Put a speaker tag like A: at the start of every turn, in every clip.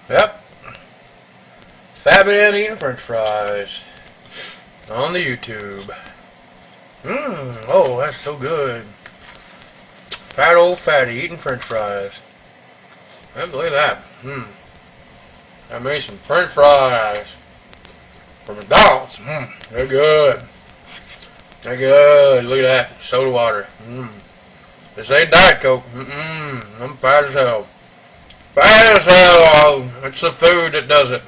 A: Yep. Fat man eating French fries on the YouTube. Oh, that's so good. Fat old fatty eating French fries. I believe that. I made some French fries from McDonald's. They're good. They're good. Look at that. Soda water. This ain't Diet Coke. I'm fat as hell. Fat as hell. It's the food that does it.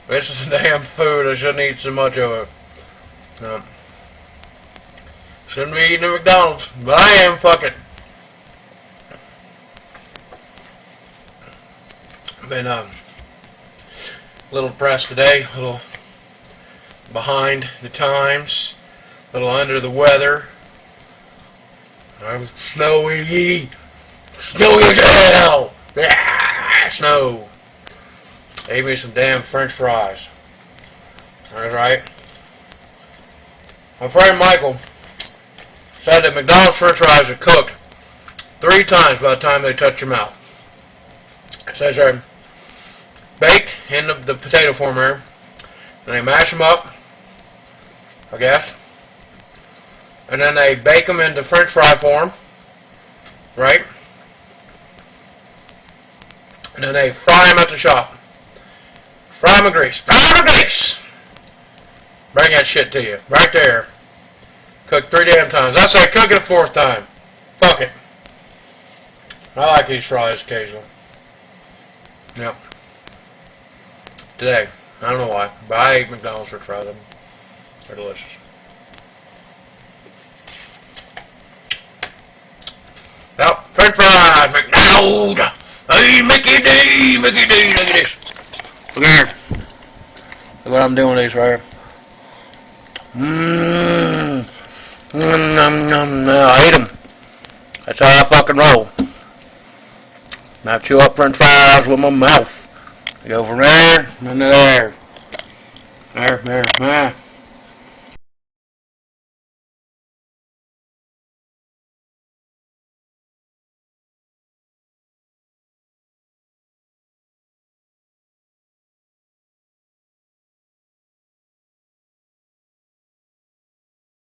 A: This is the damn food. I shouldn't eat so much of it. No. Shouldn't be eating at McDonald's, but I am. Fuck it. Been a little depressed today. A little behind the times. A little under the weather. I'm snowy. Snowy as hell. Yeah, snow. Ate me some damn French fries. That's right. My friend Michael said that McDonald's French fries are cooked 3 times by the time they touch your mouth. It says they're baked in the potato former, and they mash them up, I guess, and then they bake them into French fry form, right? And then they fry them at the shop. Fry them in grease. Fry them in grease! Bring that shit to you. Right there. Cook 3 damn times. I say cook it a 4th time. Fuck it. I like these fries occasionally. Yep. Today. I don't know why. But I ate McDonald's French fries. They're delicious. Yep. French fries. McDonald's. Hey, Mickey D. Mickey D. Look at this. Look here. Look what I'm doing with these right here. I ate them. That's how I fucking roll. I chew up French fries with my mouth. I go from there and there. There.